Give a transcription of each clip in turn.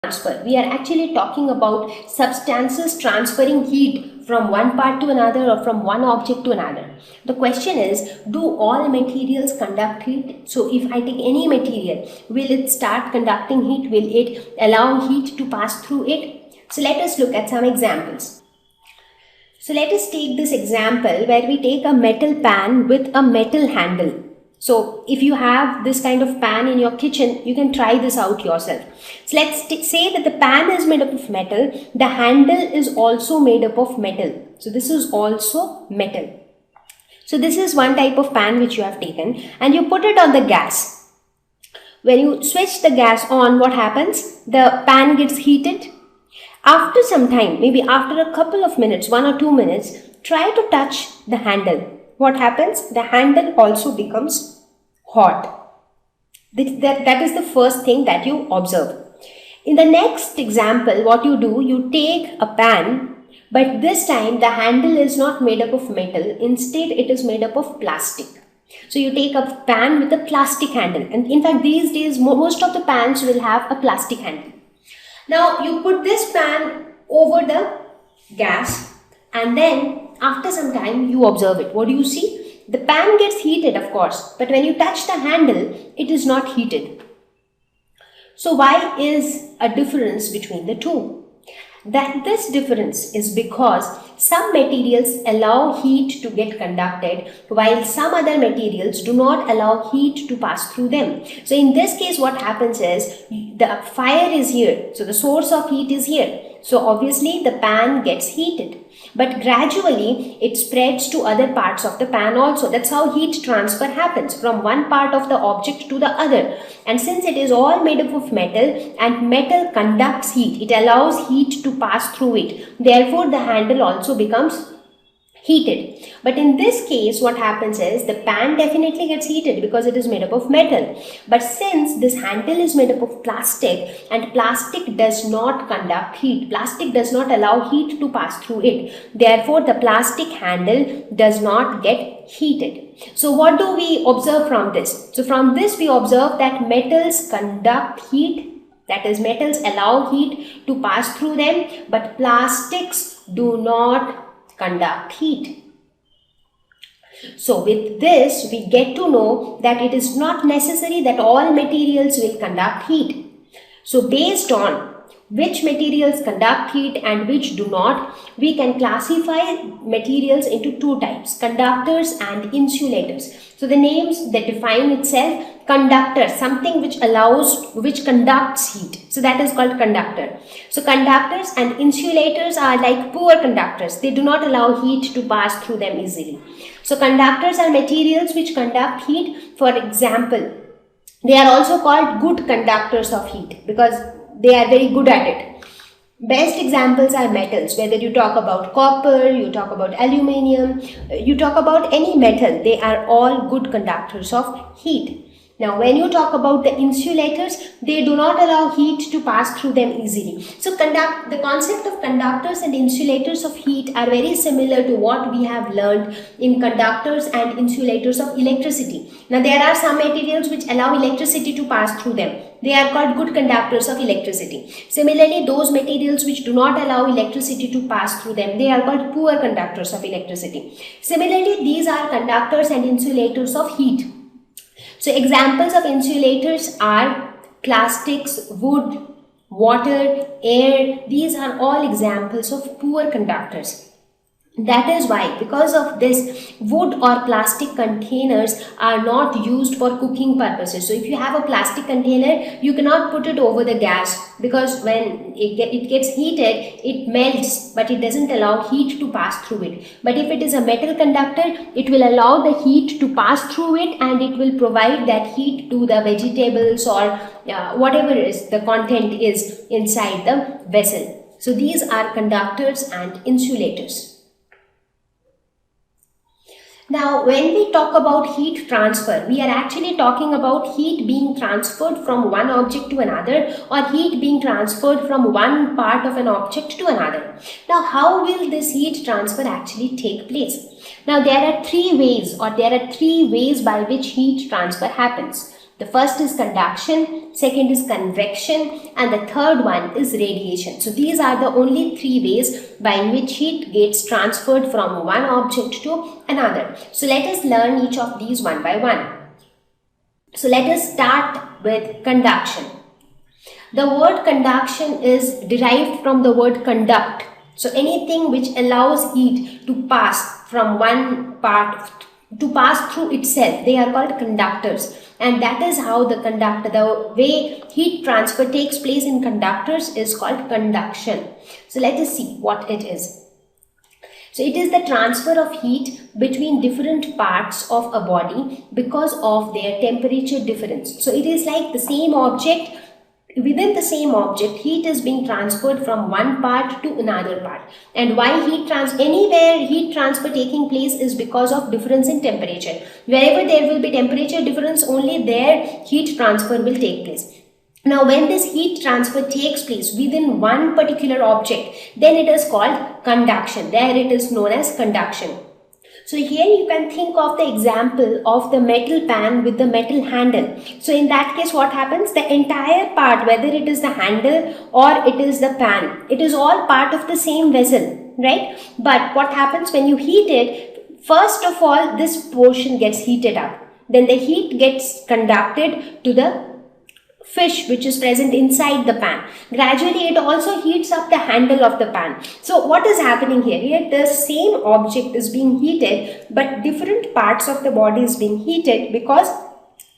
transfer. We are actually talking about substances transferring heat from one part to another or from one object to another. The question is, do all materials conduct heat? So if I take any material, will it start conducting heat? Will it allow heat to pass through it? So let us look at some examples. So let us take this example where we take a metal pan with a metal handle. So if you have this kind of pan in your kitchen, you can try this out yourself. So let's say that the pan is made up of metal. The handle is also made up of metal. So this is also metal. So this is one type of pan which you have taken and you put it on the gas. When you switch the gas on, what happens? The pan gets heated. After some time, maybe after a couple of minutes, 1 or 2 minutes, try to touch the handle. What happens? The handle also becomes hot. That is the first thing that you observe. In the next example, what you do, you take a pan, but this time the handle is not made up of metal. Instead, it is made up of plastic. So you take a pan with a plastic handle. And in fact, these days, most of the pans will have a plastic handle. Now, you put this pan over the gas and then after some time, you observe it. What do you see? The pan gets heated, of course, but when you touch the handle, it is not heated. So why is a difference between the two? This difference is because some materials allow heat to get conducted while some other materials do not allow heat to pass through them. So in this case, what happens is the fire is here. So the source of heat is here. So obviously the pan gets heated. But gradually it spreads to other parts of the pan also. That's how heat transfer happens from one part of the object to the other. And since it is all made up of metal and metal conducts heat, it allows heat to pass through it. Therefore, the handle also becomes heated. But in this case, what happens is the pan definitely gets heated because it is made up of metal. But since this handle is made up of plastic and plastic does not conduct heat, plastic does not allow heat to pass through it. Therefore, the plastic handle does not get heated. So what do we observe from this? So from this we observe that metals conduct heat. That is, metals allow heat to pass through them, but plastics do not conduct heat. So with this, we get to know that it is not necessary that all materials will conduct heat. So based on which materials conduct heat and which do not, we can classify materials into two types, conductors and insulators. So the names that define itself, conductor, something which conducts heat. So that is called conductor. So conductors and insulators are like poor conductors. They do not allow heat to pass through them easily. So conductors are materials which conduct heat. For example, they are also called good conductors of heat because they are very good at it. Best examples are metals, whether you talk about copper, you talk about aluminium, you talk about any metal, they are all good conductors of heat. Now, when you talk about the insulators, they do not allow heat to pass through them easily. So, the concept of conductors and insulators of heat are very similar to what we have learned in conductors and insulators of electricity. Now, there are some materials which allow electricity to pass through them. They are called good conductors of electricity. Similarly, those materials which do not allow electricity to pass through them, they are called poor conductors of electricity. Similarly, these are conductors and insulators of heat. So examples of insulators are plastics, wood, water, air. These are all examples of poor conductors. That is why, because of this, wood or plastic containers are not used for cooking purposes. So if you have a plastic container, you cannot put it over the gas because when it gets heated, it melts, but it doesn't allow heat to pass through it. But if it is a metal conductor, it will allow the heat to pass through it and it will provide that heat to the vegetables or whatever is the content is inside the vessel. So these are conductors and insulators. Now, when we talk about heat transfer, we are actually talking about heat being transferred from one object to another or heat being transferred from one part of an object to another. Now, how will this heat transfer actually take place? Now, there are three ways by which heat transfer happens. The first is conduction, second is convection, and the third one is radiation. So these are the only three ways by which heat gets transferred from one object to another. So let us learn each of these one by one. So let us start with conduction. The word conduction is derived from the word conduct. So anything which allows heat to pass from one part, to pass through itself, they are called conductors. And that is how the way heat transfer takes place in conductors is called conduction. So let us see what it is. So it is the transfer of heat between different parts of a body because of their temperature difference. So it is like the same object. Within the same object, heat is being transferred from one part to another part. And why anywhere heat transfer taking place is because of difference in temperature. Wherever there will be temperature difference, only there heat transfer will take place. Now, when this heat transfer takes place within one particular object, then it is called conduction. There it is known as conduction. So here you can think of the example of the metal pan with the metal handle. So in that case, what happens? The entire part, whether it is the handle or it is the pan, it is all part of the same vessel, right? But what happens when you heat it? First of all, this portion gets heated up. Then the heat gets conducted to the fish which is present inside the pan. Gradually it also heats up the handle of the pan. So what is happening here? Here the same object is being heated, but different parts of the body is being heated because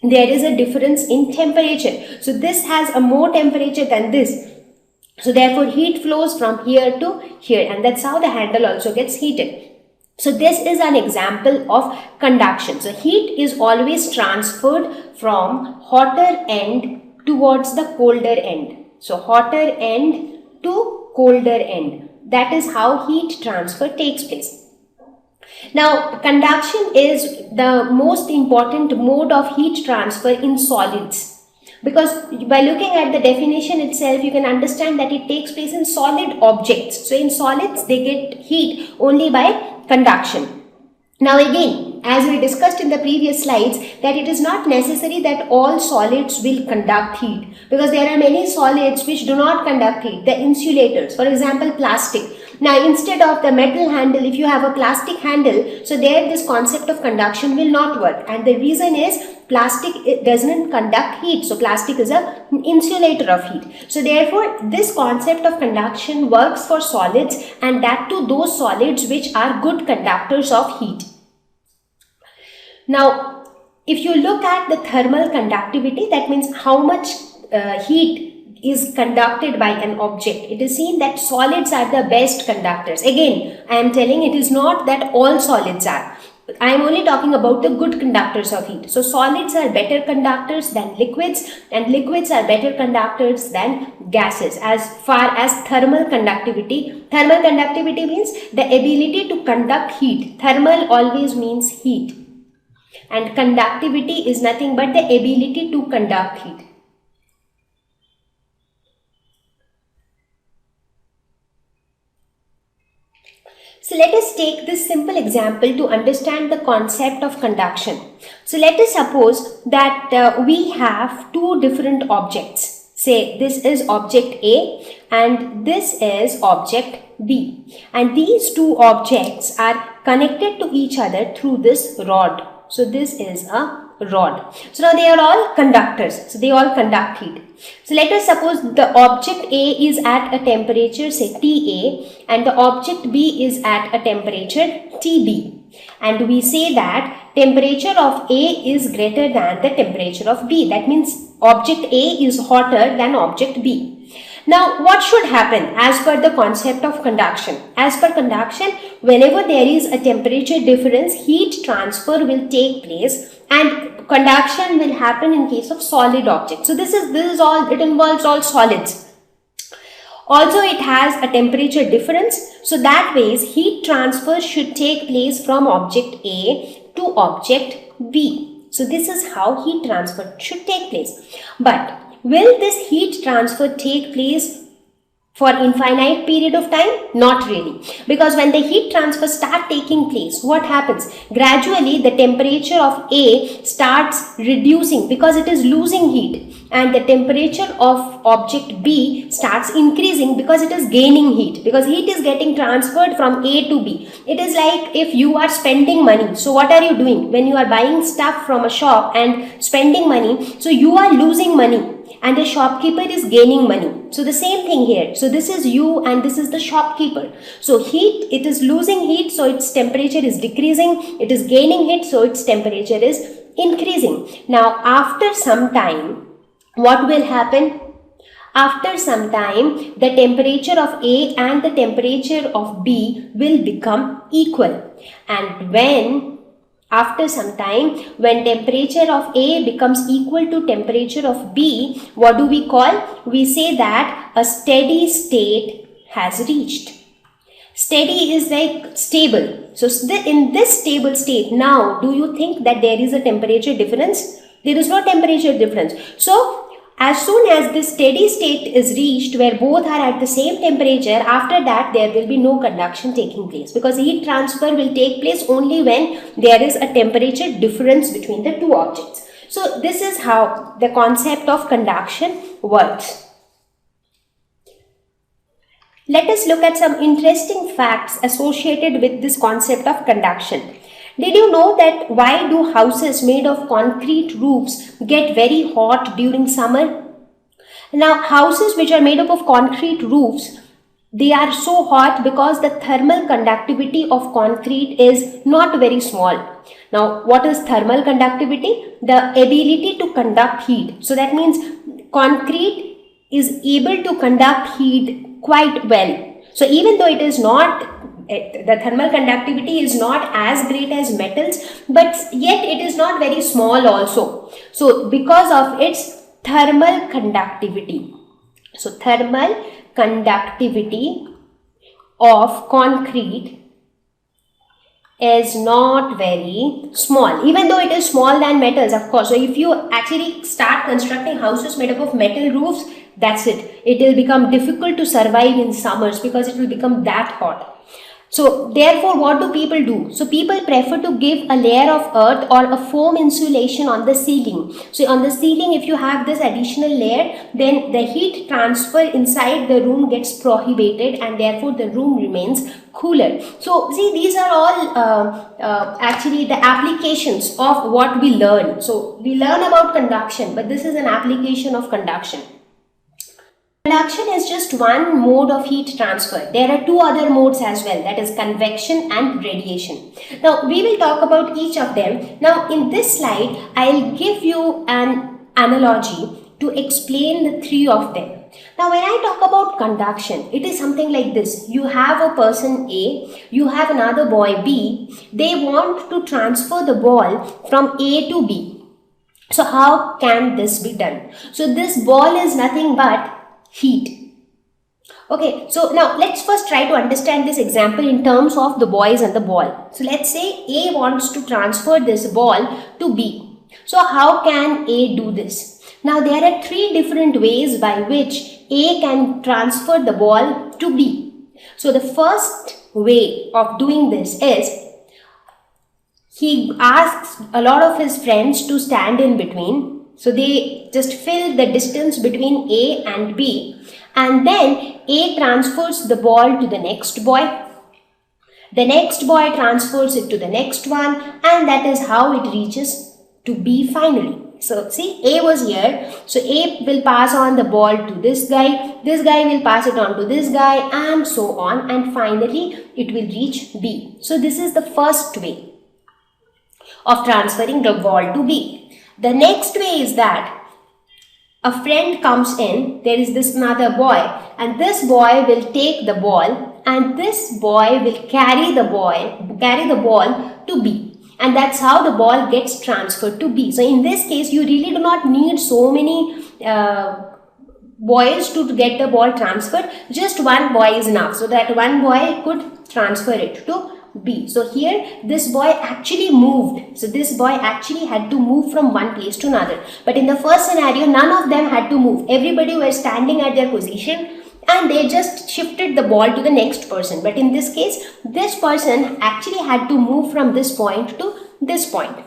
there is a difference in temperature. So this has a more temperature than this. So therefore heat flows from here to here, and that's how the handle also gets heated. So this is an example of conduction. So heat is always transferred from hotter end towards the colder end. So hotter end to colder end. That is how heat transfer takes place. Now, conduction is the most important mode of heat transfer in solids. Because by looking at the definition itself, you can understand that it takes place in solid objects. So in solids, they get heat only by conduction. Now again, as we discussed in the previous slides, that it is not necessary that all solids will conduct heat, because there are many solids which do not conduct heat. The insulators, for example, plastic. Now instead of the metal handle, if you have a plastic handle, so there this concept of conduction will not work. And the reason is plastic doesn't conduct heat. So plastic is an insulator of heat. So therefore this concept of conduction works for solids, and that to those solids which are good conductors of heat. Now, if you look at the thermal conductivity, that means how much heat is conducted by an object. It is seen that solids are the best conductors. Again, I am telling it is not that all solids are. I am only talking about the good conductors of heat. So solids are better conductors than liquids, and liquids are better conductors than gases as far as thermal conductivity. Thermal conductivity means the ability to conduct heat. Thermal always means heat. And conductivity is nothing but the ability to conduct heat. So let us take this simple example to understand the concept of conduction. So let us suppose that we have two different objects. Say this is object A and this is object B. And these two objects are connected to each other through this rod. So this is a rod. So now they are all conductors. So they all conduct heat. So let us suppose the object A is at a temperature say TA and the object B is at a temperature TB. And we say that temperature of A is greater than the temperature of B. That means object A is hotter than object B. Now, what should happen as per the concept of conduction? As per conduction, whenever there is a temperature difference, heat transfer will take place, and conduction will happen in case of solid objects. So this is all, it involves all solids. Also, it has a temperature difference. So that ways, heat transfer should take place from object A to object B. So this is how heat transfer should take place. But will this heat transfer take place for infinite period of time? Not really, because when the heat transfer start taking place, what happens? Gradually the temperature of A starts reducing because it is losing heat, and the temperature of object B starts increasing because it is gaining heat, because heat is getting transferred from A to B. It is like if you are spending money. So what are you doing when you are buying stuff from a shop and spending money? So you are losing money and the shopkeeper is gaining money. So the same thing here. So this is you and this is the shopkeeper. So heat, it is losing heat, so its temperature is decreasing. It is gaining heat, so its temperature is increasing. Now after some time, what will happen? After some time, the temperature of A and the temperature of B will become equal. And when after some time, when temperature of A becomes equal to temperature of B, what do we call? We say that a steady state has reached. Steady is like stable. So in this stable state, now do you think that there is a temperature difference? There is no temperature difference. So as soon as this steady state is reached where both are at the same temperature, after that there will be no conduction taking place, because heat transfer will take place only when there is a temperature difference between the two objects. So this is how the concept of conduction works. Let us look at some interesting facts associated with this concept of conduction. Did you know that why do houses made of concrete roofs get very hot during summer? Now, houses which are made up of concrete roofs, they are so hot because the thermal conductivity of concrete is not very small. Now, what is thermal conductivity? The ability to conduct heat. So that means concrete is able to conduct heat quite well. So even though it is not, the thermal conductivity is not as great as metals, but yet it is not very small also. So because of its thermal conductivity. So thermal conductivity of concrete is not very small, even though it is small than metals, of course. So if you actually start constructing houses made up of metal roofs, that's it. It will become difficult to survive in summers because it will become that hot. So therefore, what do people do? So people prefer to give a layer of earth or a foam insulation on the ceiling. So on the ceiling, if you have this additional layer, then the heat transfer inside the room gets prohibited and therefore the room remains cooler. So see, these are all actually the applications of what we learn. So we learn about conduction, but this is an application of conduction. Conduction is just one mode of heat transfer. There are two other modes as well, that is convection and radiation. Now we will talk about each of them. Now in this slide, I'll give you an analogy to explain the three of them. Now when I talk about conduction, it is something like this. You have a person A, you have another boy B. They want to transfer the ball from A to B. So how can this be done? So this ball is nothing but heat. Okay, so now let's first try to understand this example in terms of the boys and the ball. So let's say A wants to transfer this ball to B. So how can A do this? Now there are three different ways by which A can transfer the ball to B. So the first way of doing this is he asks a lot of his friends to stand in between. So they just fill the distance between A and B, and then A transfers the ball to the next boy. The next boy transfers it to the next one, and that is how it reaches to B finally. So see, A was here, so A will pass on the ball to this guy will pass it on to this guy, and so on, and finally it will reach B. So this is the first way of transferring the ball to B. The next way is that a friend comes in, there is this another boy, and this boy will take the ball, and this boy will carry the ball to B, and that's how the ball gets transferred to B. So in this case, you really do not need so many boys to get the ball transferred. Just one boy is enough, so that one boy could transfer it to B. So here this boy actually moved. So this boy actually had to move from one place to another. But in the first scenario, none of them had to move. Everybody was standing at their position and they just shifted the ball to the next person. But in this case, this person actually had to move from this point to this point.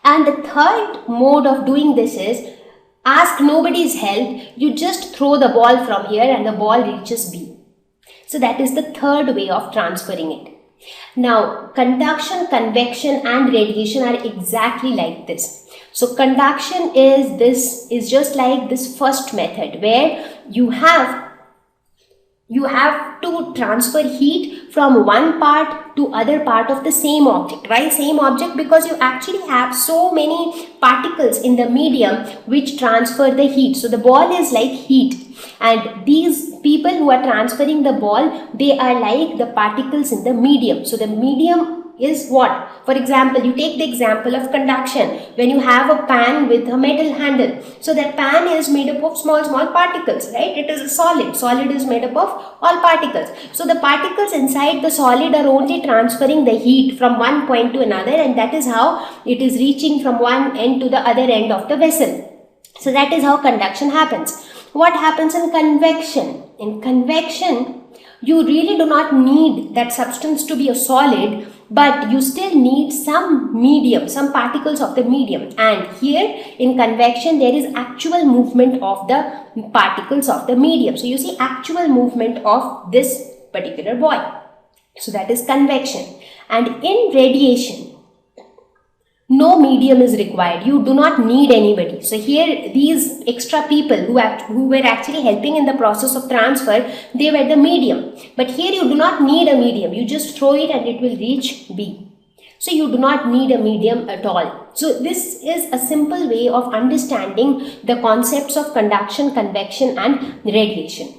And the third mode of doing this is ask nobody's help. You just throw the ball from here and the ball reaches B. So that is the third way of transferring it. Now, conduction, convection and radiation are exactly like this. So conduction is just like this first method, where you have to transfer heat from one part to other part of the same object. Why same object? Because you actually have so many particles in the medium which transfer the heat. So the ball is like heat, and these people who are transferring the ball, they are like the particles in the medium. So the medium is what? For example, you take the example of conduction. When you have a pan with a metal handle, so that pan is made up of small particles, right? It is a solid. Solid is made up of all particles. So the particles inside the solid are only transferring the heat from one point to another, and that is how it is reaching from one end to the other end of the vessel. So that is how conduction happens. What happens in convection? In convection, you really do not need that substance to be a solid, but you still need some medium, some particles of the medium. And here in convection, there is actual movement of the particles of the medium. So you see actual movement of this particular ball. So that is convection. And in radiation, no medium is required. You do not need anybody. So here these extra people who were actually helping in the process of transfer, they were the medium. But here you do not need a medium. You just throw it and it will reach B. So you do not need a medium at all. So this is a simple way of understanding the concepts of conduction, convection and radiation.